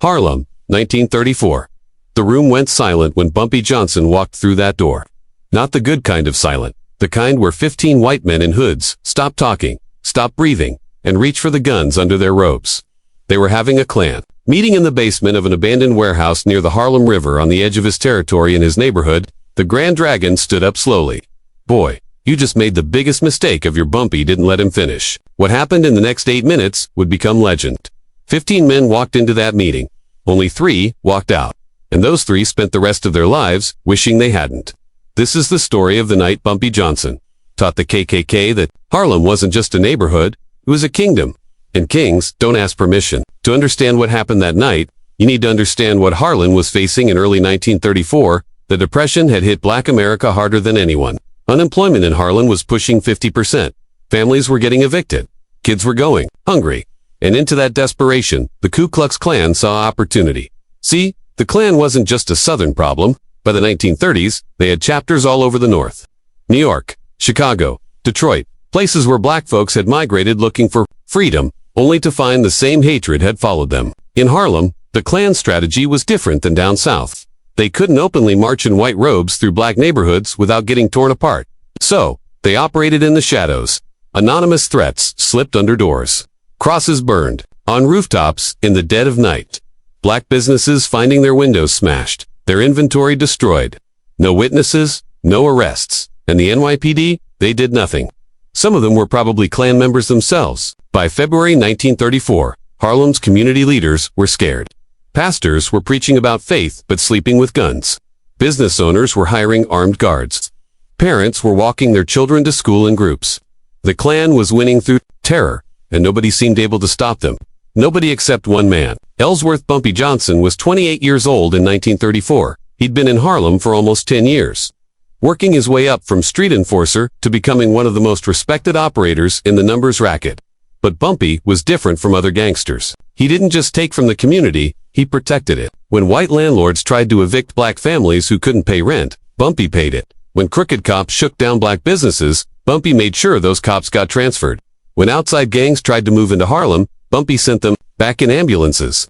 Harlem, 1934. The room went silent when Bumpy Johnson walked through that door. Not the good kind of silent, the kind where 15 white men in hoods stopped talking, stopped breathing, and reached for the guns under their robes. They were having a Klan meeting in the basement of an abandoned warehouse near the Harlem River on the edge of his territory in his neighborhood. The Grand Dragon stood up slowly. Boy, you just made the biggest mistake of your Bumpy didn't let him finish. What happened in the next 8 minutes would become legend. 15 men walked into that meeting. Only 3 walked out. And those 3 spent the rest of their lives wishing they hadn't. This is the story of the night Bumpy Johnson taught the KKK that Harlem wasn't just a neighborhood, it was a kingdom. And kings don't ask permission. To understand what happened that night, you need to understand what Harlem was facing in early 1934. The Depression had hit Black America harder than anyone. Unemployment in Harlem was pushing 50%. Families were getting evicted. Kids were going hungry. And into that desperation, the Ku Klux Klan saw opportunity. See, the Klan wasn't just a Southern problem. By the 1930s, they had chapters all over the North. New York, Chicago, Detroit, places where black folks had migrated looking for freedom, only to find the same hatred had followed them. In Harlem, the Klan strategy was different than down south. They couldn't openly march in white robes through black neighborhoods without getting torn apart. So, they operated in the shadows. Anonymous threats slipped under doors. Crosses burned. On rooftops, in the dead of night. Black businesses finding their windows smashed. Their inventory destroyed. No witnesses, no arrests. And the NYPD, they did nothing. Some of them were probably Klan members themselves. By February 1934, Harlem's community leaders were scared. Pastors were preaching about faith but sleeping with guns. Business owners were hiring armed guards. Parents were walking their children to school in groups. The Klan was winning through terror, and nobody seemed able to stop them. Nobody except one man. Ellsworth Bumpy Johnson was 28 years old in 1934. He'd been in Harlem for almost 10 years. Working his way up from street enforcer to becoming one of the most respected operators in the numbers racket. But Bumpy was different from other gangsters. He didn't just take from the community, he protected it. When white landlords tried to evict black families who couldn't pay rent, Bumpy paid it. When crooked cops shook down black businesses, Bumpy made sure those cops got transferred. When outside gangs tried to move into Harlem, Bumpy sent them back in ambulances.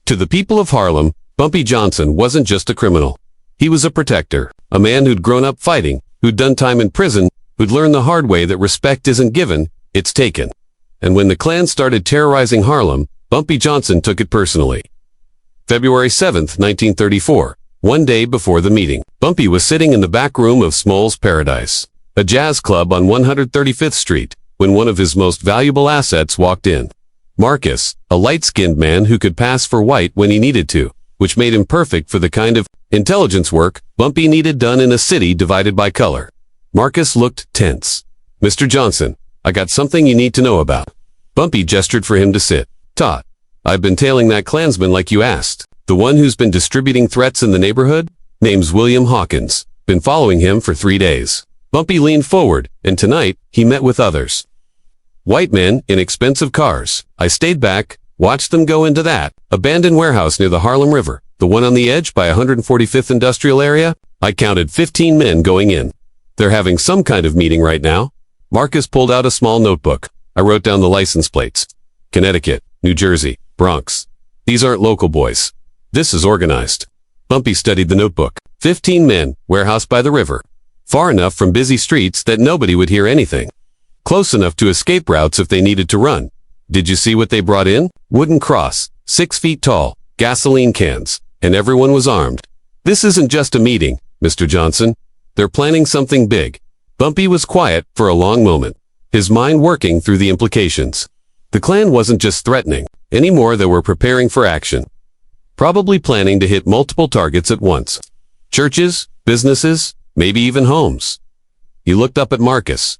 To the people of Harlem, Bumpy Johnson wasn't just a criminal. He was a protector, a man who'd grown up fighting, who'd done time in prison, who'd learned the hard way that respect isn't given, it's taken. And when the Klan started terrorizing Harlem, Bumpy Johnson took it personally. February 7, 1934, one day before the meeting, Bumpy was sitting in the back room of Small's Paradise, a jazz club on 135th Street, when one of his most valuable assets walked in. Marcus, a light-skinned man who could pass for white when he needed to, which made him perfect for the kind of intelligence work Bumpy needed done in a city divided by color. Marcus looked tense. "Mr. Johnson, I got something you need to know about." Bumpy gestured for him to sit. "Todd, I've been tailing that Klansman like you asked. The one who's been distributing threats in the neighborhood? Name's William Hawkins. Been following him for 3 days." Bumpy leaned forward, and tonight, he met with others. White men in expensive cars. I stayed back, watched them go into that abandoned warehouse near the Harlem River, the one on the edge by 145th Industrial Area. I counted 15 men going in. They're having some kind of meeting right now. Marcus pulled out a small notebook. I wrote down the license plates. Connecticut, New Jersey, Bronx. These aren't local boys. This is organized. Bumpy studied the notebook. 15 men, warehouse by the river. Far enough from busy streets that nobody would hear anything. Close enough to escape routes if they needed to run. Did you see what they brought in? Wooden cross, 6 feet tall, gasoline cans, and everyone was armed. This isn't just a meeting, Mr. Johnson. They're planning something big. Bumpy was quiet for a long moment, his mind working through the implications. The Klan wasn't just threatening. Anymore, they were preparing for action. Probably planning to hit multiple targets at once. Churches, businesses, maybe even homes. He looked up at Marcus.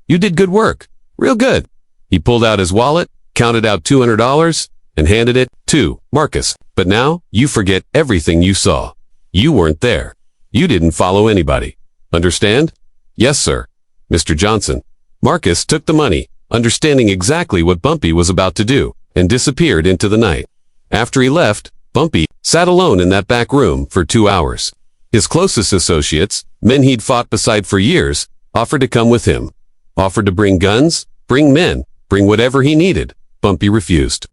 "You did good work. Real good." He pulled out his wallet, counted out $200, and handed it to Marcus. "But now, you forget everything you saw. You weren't there. You didn't follow anybody. Understand?" "Yes, sir, Mr. Johnson." Marcus took the money, understanding exactly what Bumpy was about to do, and disappeared into the night. After he left, Bumpy sat alone in that back room for 2 hours. His closest associates, men he'd fought beside for years, offered to come with him. Offered to bring guns, bring men, bring whatever he needed. Bumpy refused.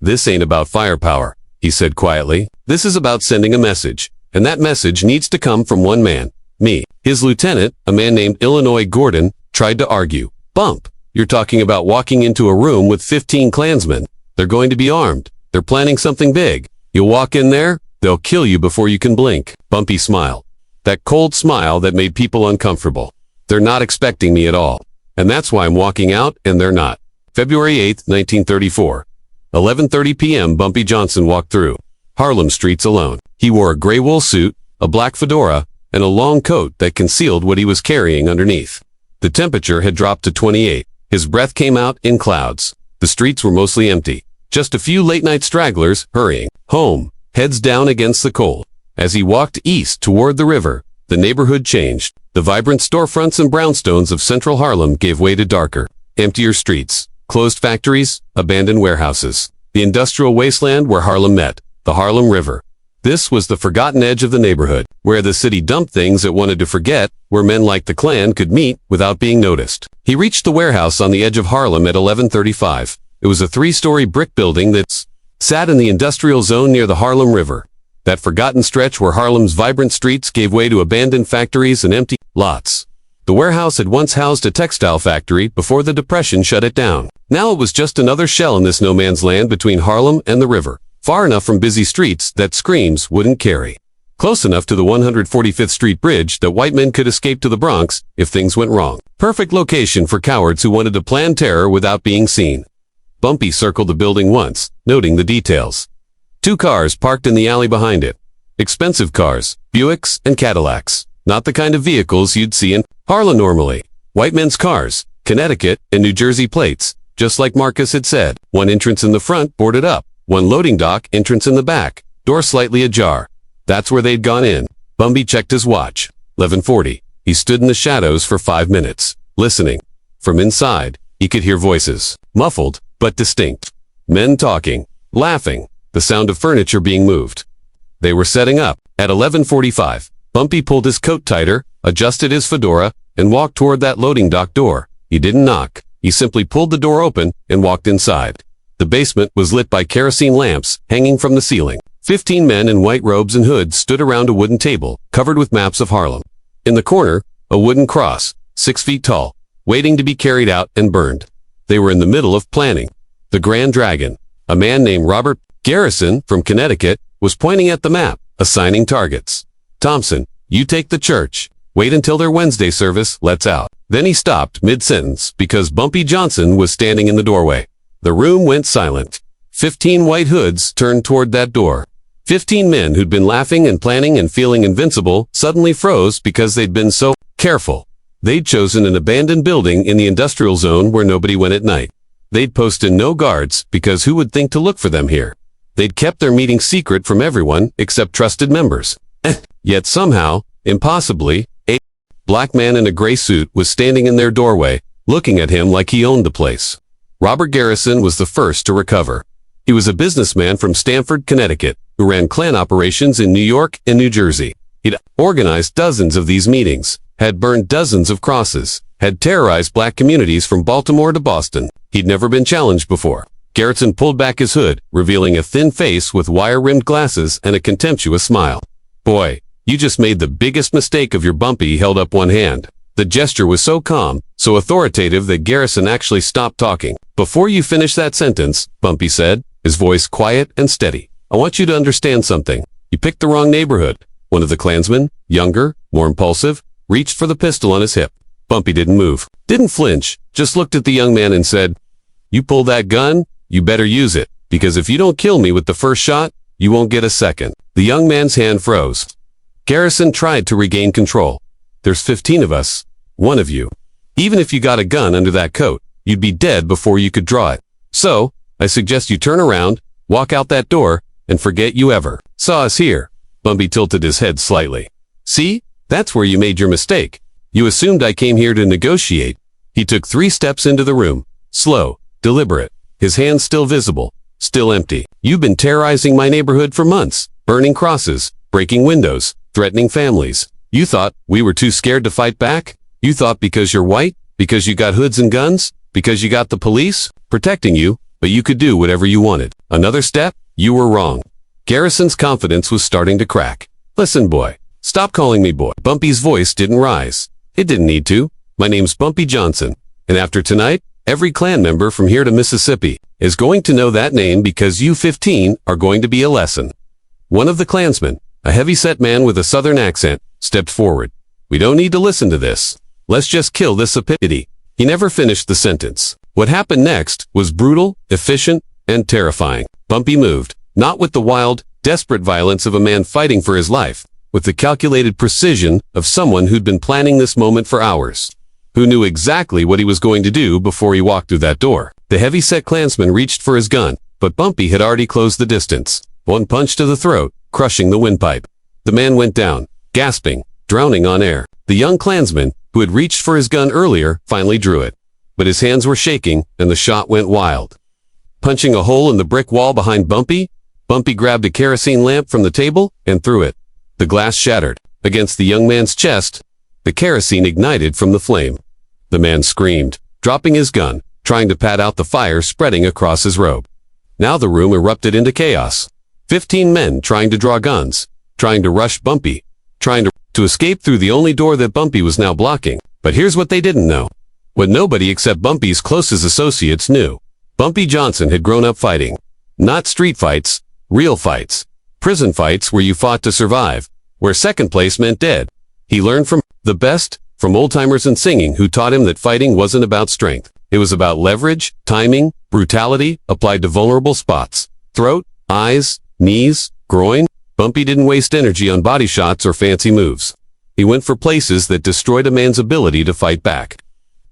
This ain't about firepower. he said quietly. This is about sending a message, and that message needs to come from one man, me. His lieutenant, a man named Illinois Gordon, tried to argue. Bump, you're talking about walking into a room with 15 Klansmen. They're going to be armed. They're planning something big. You'll walk in there, they'll kill you before you can blink. Bumpy smiled. That cold smile that made people uncomfortable. They're not expecting me at all. And that's why I'm walking out, and they're not. February 8, 1934. 11:30 p.m. Bumpy Johnson walked through Harlem streets alone. He wore a gray wool suit, a black fedora, and a long coat that concealed what he was carrying underneath. The temperature had dropped to 28. His breath came out in clouds. The streets were mostly empty. Just a few late-night stragglers hurrying home, heads down against the cold. As he walked east toward the river, the neighborhood changed. The vibrant storefronts and brownstones of central Harlem gave way to darker, emptier streets, closed factories, abandoned warehouses. The industrial wasteland where Harlem met, the Harlem River. This was the forgotten edge of the neighborhood, where the city dumped things it wanted to forget, where men like the Klan could meet without being noticed. He reached the warehouse on the edge of Harlem at 11:35. It was a 3-story brick building that sat in the industrial zone near the Harlem River. That forgotten stretch where Harlem's vibrant streets gave way to abandoned factories and empty lots. The warehouse had once housed a textile factory before the Depression shut it down. Now it was just another shell in this no-man's land between Harlem and the river, far enough from busy streets that screams wouldn't carry, close enough to the 145th Street Bridge that white men could escape to the Bronx if things went wrong. Perfect location for cowards who wanted to plan terror without being seen. Bumpy circled the building once, noting the details. 2 cars parked in the alley behind it. Expensive cars, Buicks and Cadillacs. Not the kind of vehicles you'd see in Harlem normally. White men's cars, Connecticut and New Jersey plates, just like Marcus had said. One entrance in the front boarded up. One loading dock entrance in the back, door slightly ajar. That's where they'd gone in. Bumpy checked his watch. 11:40. He stood in the shadows for 5 minutes, listening. From inside, he could hear voices, muffled but distinct. Men talking, laughing, the sound of furniture being moved. They were setting up. At 11:45, Bumpy pulled his coat tighter, adjusted his fedora, and walked toward that loading dock door. He didn't knock. He simply pulled the door open and walked inside. The basement was lit by kerosene lamps hanging from the ceiling. 15 men in white robes and hoods stood around a wooden table, covered with maps of Harlem. In the corner, a wooden cross, 6 feet tall, waiting to be carried out and burned. They were in the middle of planning. The Grand Dragon, a man named Robert Garrison from Connecticut, was pointing at the map, assigning targets. Thompson, you take the church. Wait until their Wednesday service lets out. Then he stopped mid-sentence because Bumpy Johnson was standing in the doorway. The room went silent. 15 white hoods turned toward that door. 15 men who'd been laughing and planning and feeling invincible suddenly froze because they'd been so careful. They'd chosen an abandoned building in the industrial zone where nobody went at night. They'd posted no guards because who would think to look for them here? They'd kept their meeting secret from everyone except trusted members. Yet somehow, impossibly, a black man in a gray suit was standing in their doorway, looking at him like he owned the place. Robert Garrison was the first to recover. He was a businessman from Stamford, Connecticut, who ran Klan operations in New York and New Jersey. He'd organized dozens of these meetings, had burned dozens of crosses, had terrorized black communities from Baltimore to Boston. He'd never been challenged before. Garrison pulled back his hood, revealing a thin face with wire-rimmed glasses and a contemptuous smile. Boy, you just made the biggest mistake of your Bumpy. He held up one hand. The gesture was so calm, so authoritative that Garrison actually stopped talking. Before you finish that sentence, Bumpy said, his voice quiet and steady, I want you to understand something. You picked the wrong neighborhood. One of the Klansmen, younger, more impulsive, reached for the pistol on his hip. Bumpy didn't move, didn't flinch, just looked at the young man and said, You pull that gun, you better use it, because if you don't kill me with the first shot, you won't get a second. The young man's hand froze. Garrison tried to regain control. There's 15 of us. One of you. Even if you got a gun under that coat, you'd be dead before you could draw it. So, I suggest you turn around, walk out that door, and forget you ever saw us here. Bumpy tilted his head slightly. See? That's where you made your mistake. You assumed I came here to negotiate. He took 3 steps into the room. Slow, deliberate. His hands still visible, still empty. You've been terrorizing my neighborhood for months, burning crosses, breaking windows, threatening families. You thought we were too scared to fight back? You thought because you're white, because you got hoods and guns, because you got the police protecting you, but you could do whatever you wanted. Another step, you were wrong. Garrison's confidence was starting to crack. Listen, boy. Stop calling me boy. Bumpy's voice didn't rise. It didn't need to. My name's Bumpy Johnson. And after tonight, every Klan member from here to Mississippi is going to know that name because you 15 are going to be a lesson. One of the Klansmen, a heavy-set man with a southern accent, stepped forward. We don't need to listen to this. Let's just kill this stupidity. He never finished the sentence. What happened next was brutal, efficient, and terrifying. Bumpy moved, not with the wild, desperate violence of a man fighting for his life, with the calculated precision of someone who'd been planning this moment for hours, who knew exactly what he was going to do before he walked through that door. The heavy-set Klansman reached for his gun, but Bumpy had already closed the distance. One punch to the throat, crushing the windpipe. The man went down, gasping, drowning on air. The young Klansman, who had reached for his gun earlier, finally drew it. But his hands were shaking, and the shot went wild. Punching a hole in the brick wall behind Bumpy, Bumpy grabbed a kerosene lamp from the table and threw it. The glass shattered. Against the young man's chest, the kerosene ignited from the flame. The man screamed, dropping his gun, trying to pat out the fire spreading across his robe. Now the room erupted into chaos. 15 men trying to draw guns, trying to rush Bumpy, trying to escape through the only door that Bumpy was now blocking. But here's what they didn't know. What nobody except Bumpy's closest associates knew. Bumpy Johnson had grown up fighting. Not street fights, real fights. Prison fights where you fought to survive, where second place meant dead. He learned from the best, from old-timers in singing who taught him that fighting wasn't about strength. It was about leverage, timing, brutality, applied to vulnerable spots. Throat, eyes, knees, groin. Bumpy didn't waste energy on body shots or fancy moves. He went for places that destroyed a man's ability to fight back.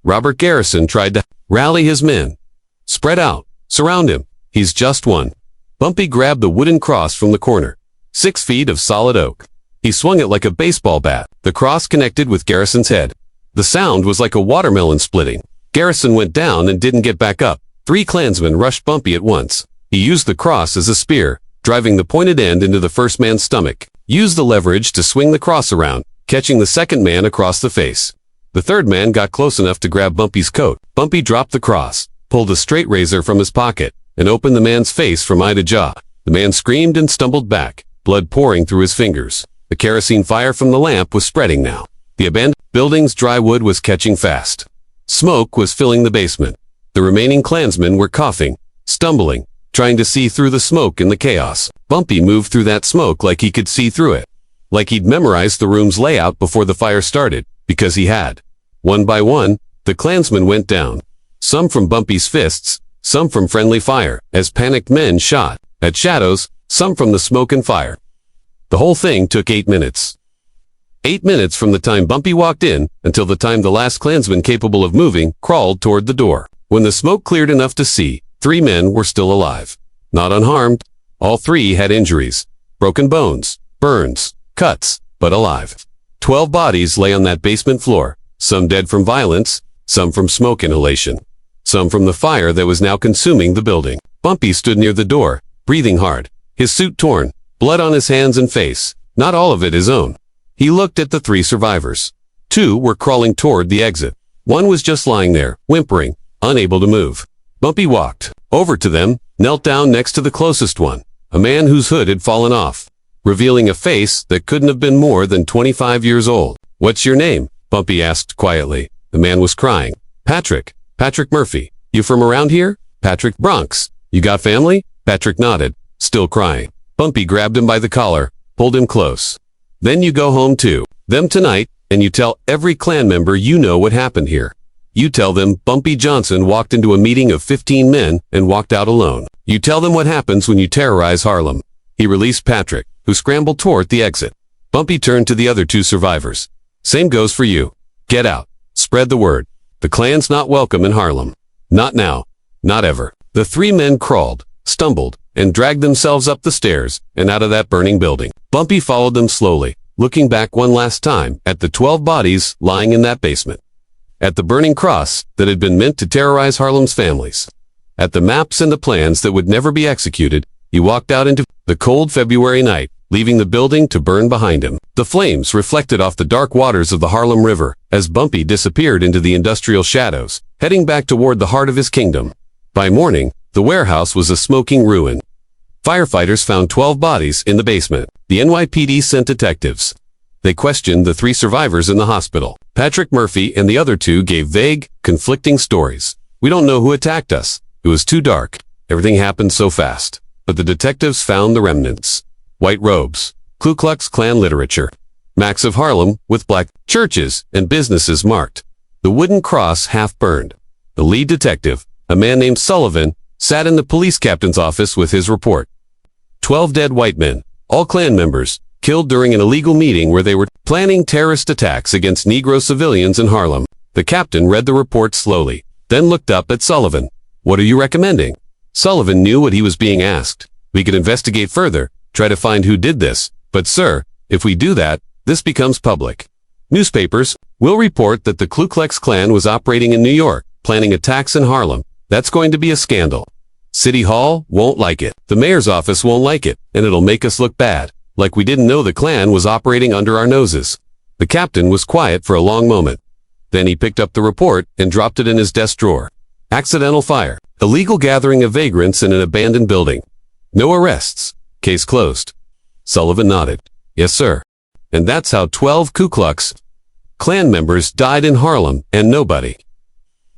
Robert Garrison tried to rally his men. Spread out. Surround him. He's just one. Bumpy grabbed the wooden cross from the corner. 6 feet of solid oak. He swung it like a baseball bat. The cross connected with Garrison's head. The sound was like a watermelon splitting. Garrison went down and didn't get back up. 3 Klansmen rushed Bumpy at once. He used the cross as a spear, driving the pointed end into the first man's stomach. Used the leverage to swing the cross around, catching the second man across the face. The third man got close enough to grab Bumpy's coat. Bumpy dropped the cross, pulled a straight razor from his pocket, and opened the man's face from eye to jaw. The man screamed and stumbled back, blood pouring through his fingers. The kerosene fire from the lamp was spreading now. The abandoned building's dry wood was catching fast. Smoke was filling the basement. The remaining Klansmen were coughing, stumbling, trying to see through the smoke in the chaos. Bumpy moved through that smoke like he could see through it. Like he'd memorized the room's layout before the fire started, because he had. One by one, the Klansmen went down. Some from Bumpy's fists, some from friendly fire, as panicked men shot at shadows, some from the smoke and fire. The whole thing took 8 minutes. 8 minutes from the time Bumpy walked in until the time the last Klansman capable of moving crawled toward the door. When the smoke cleared enough to see, 3 men were still alive. Not unharmed. All 3 had injuries. Broken bones, burns, cuts, but alive. 12 bodies lay on that basement floor, some dead from violence, some from smoke inhalation, some from the fire that was now consuming the building. Bumpy stood near the door, breathing hard, his suit torn, blood on his hands and face, not all of it his own. He looked at the 3 survivors. 2 were crawling toward the exit. 1 was just lying there, whimpering, unable to move. Bumpy walked over to them, knelt down next to the closest one, a man whose hood had fallen off, revealing a face that couldn't have been more than 25 years old. "What's your name?" Bumpy asked quietly. The man was crying. "Patrick. Patrick Murphy. You from around here?" "Patrick, Bronx. You got family?" Patrick nodded, still crying. Bumpy grabbed him by the collar, pulled him close. "Then you go home too. Them tonight, and you tell every Klan member you know what happened here. You tell them Bumpy Johnson walked into a meeting of 15 men and walked out alone. You tell them what happens when you terrorize Harlem." He released Patrick, who scrambled toward the exit. Bumpy turned to the other 2 survivors. "Same goes for you. Get out. Spread the word. The Klan's not welcome in Harlem. Not now. Not ever." The 3 men crawled, stumbled, and dragged themselves up the stairs and out of that burning building. Bumpy followed them slowly, looking back one last time at the 12 bodies lying in that basement. At the burning cross that had been meant to terrorize Harlem's families. At the maps and the plans that would never be executed, he walked out into the cold February night, leaving the building to burn behind him. The flames reflected off the dark waters of the Harlem River as Bumpy disappeared into the industrial shadows, heading back toward the heart of his kingdom. By morning, the warehouse was a smoking ruin. Firefighters found 12 bodies in the basement. The NYPD sent detectives. They questioned the 3 survivors in the hospital. Patrick Murphy and the other 2 gave vague, conflicting stories. "We don't know who attacked us. It was too dark. Everything happened so fast." But the detectives found the remnants. White robes, Ku Klux Klan literature, maps of Harlem with black churches and businesses marked, the wooden cross half burned. The lead detective, a man named Sullivan, sat in the police captain's office with his report. 12 dead white men, all Klan members, killed during an illegal meeting where they were planning terrorist attacks against Negro civilians in Harlem. The captain read the report slowly, then looked up at Sullivan. "What are you recommending?" Sullivan knew what he was being asked. "We could investigate further, try to find who did this. But sir, if we do that, this becomes public. Newspapers will report that the Ku Klux Klan was operating in New York, planning attacks in Harlem. That's going to be a scandal. City Hall won't like it. The mayor's office won't like it, and it'll make us look bad, like we didn't know the Klan was operating under our noses." The captain was quiet for a long moment. Then he picked up the report and dropped it in his desk drawer. Accidental fire. Illegal gathering of vagrants in an abandoned building. No arrests. Case closed. Sullivan nodded. "Yes, sir." And that's how 12 Ku Klux Klan members died in Harlem, and nobody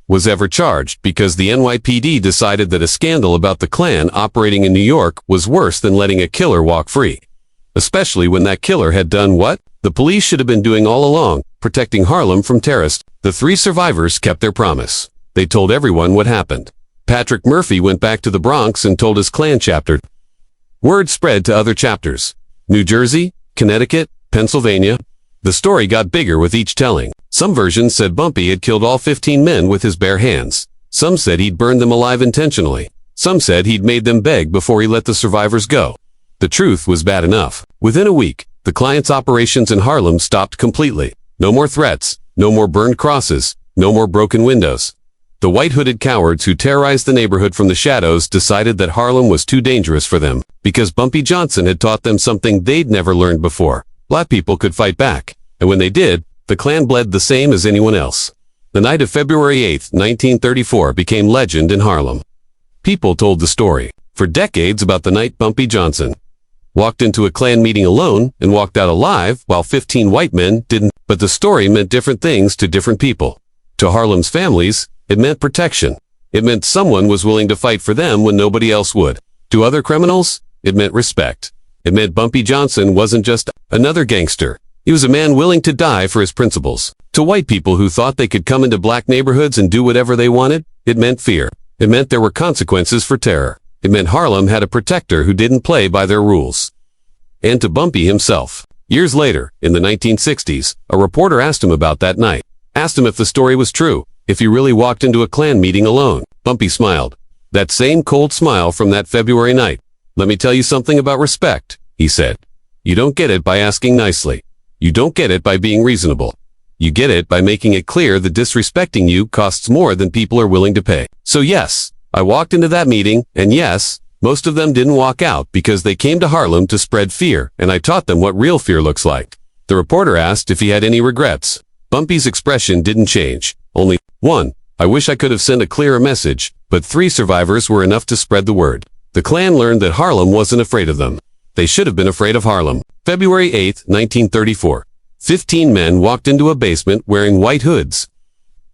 was ever charged because the NYPD decided that a scandal about the Klan operating in New York was worse than letting a killer walk free. Especially when that killer had done what the police should have been doing all along, protecting Harlem from terrorists. The 3 survivors kept their promise. They told everyone what happened. Patrick Murphy went back to the Bronx and told his Klan chapter. Word spread to other chapters. New Jersey, Connecticut, Pennsylvania. The story got bigger with each telling. Some versions said Bumpy had killed all 15 men with his bare hands. Some said he'd burned them alive intentionally. Some said he'd made them beg before he let the survivors go. The truth was bad enough. Within a week, the client's operations in Harlem stopped completely. No more threats, no more burned crosses, no more broken windows. The white-hooded cowards who terrorized the neighborhood from the shadows decided that Harlem was too dangerous for them, because Bumpy Johnson had taught them something they'd never learned before. Black people could fight back, and when they did, the Klan bled the same as anyone else. The night of February 8, 1934 became legend in Harlem. People told the story, for decades, about the night Bumpy Johnson walked into a Klan meeting alone and walked out alive while 15 white men didn't. But the story meant different things to different people. To Harlem's families, it meant protection. It meant someone was willing to fight for them when nobody else would. To other criminals, it meant respect. It meant Bumpy Johnson wasn't just another gangster. He was a man willing to die for his principles. To white people who thought they could come into black neighborhoods and do whatever they wanted, it meant fear. It meant there were consequences for terror. It meant Harlem had a protector who didn't play by their rules. And to Bumpy himself. Years later, in the 1960s, a reporter asked him about that night. Asked him if the story was true, if he really walked into a Klan meeting alone. Bumpy smiled. That same cold smile from that February night. "Let me tell you something about respect," he said. "You don't get it by asking nicely. You don't get it by being reasonable. You get it by making it clear that disrespecting you costs more than people are willing to pay." So yes, I walked into that meeting, and yes, most of them didn't walk out because they came to Harlem to spread fear, and I taught them what real fear looks like. The reporter asked if he had any regrets. Bumpy's expression didn't change. Only, 1, I wish I could have sent a clearer message, but 3 survivors were enough to spread the word. The Klan learned that Harlem wasn't afraid of them. They should have been afraid of Harlem. February 8, 1934. 15 men walked into a basement wearing white hoods,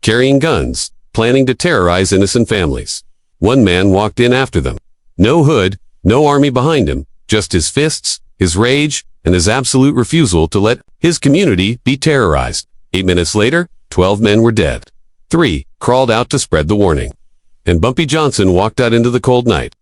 carrying guns, planning to terrorize innocent families. One man walked in after them. No hood, no army behind him, just his fists, his rage, and his absolute refusal to let his community be terrorized. 8 minutes later, 12 men were dead. 3 crawled out to spread the warning. And Bumpy Johnson walked out into the cold night,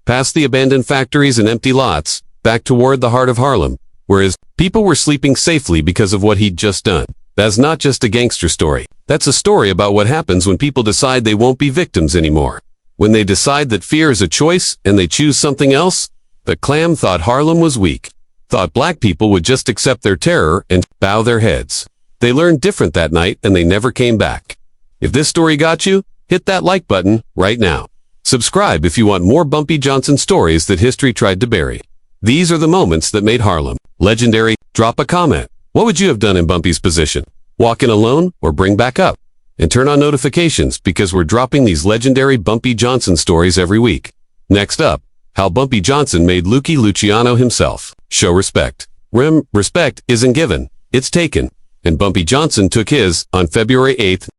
past the abandoned factories and empty lots, back toward the heart of Harlem, whereas people were sleeping safely because of what he'd just done. That's not just a gangster story. That's a story about what happens when people decide they won't be victims anymore. When they decide that fear is a choice and they choose something else. The Klan thought Harlem was weak, thought black people would just accept their terror and bow their heads. They learned different that night and they never came back. If this story got you, hit that like button right now. Subscribe if you want more Bumpy Johnson stories that history tried to bury. These are the moments that made Harlem legendary. Drop a comment. What would you have done in Bumpy's position? Walk in alone or bring back up? And turn on notifications because we're dropping these legendary Bumpy Johnson stories every week. Next up, How Bumpy Johnson made Lucky Luciano himself. Show respect. Respect isn't given, it's taken. And Bumpy Johnson took his on February 8,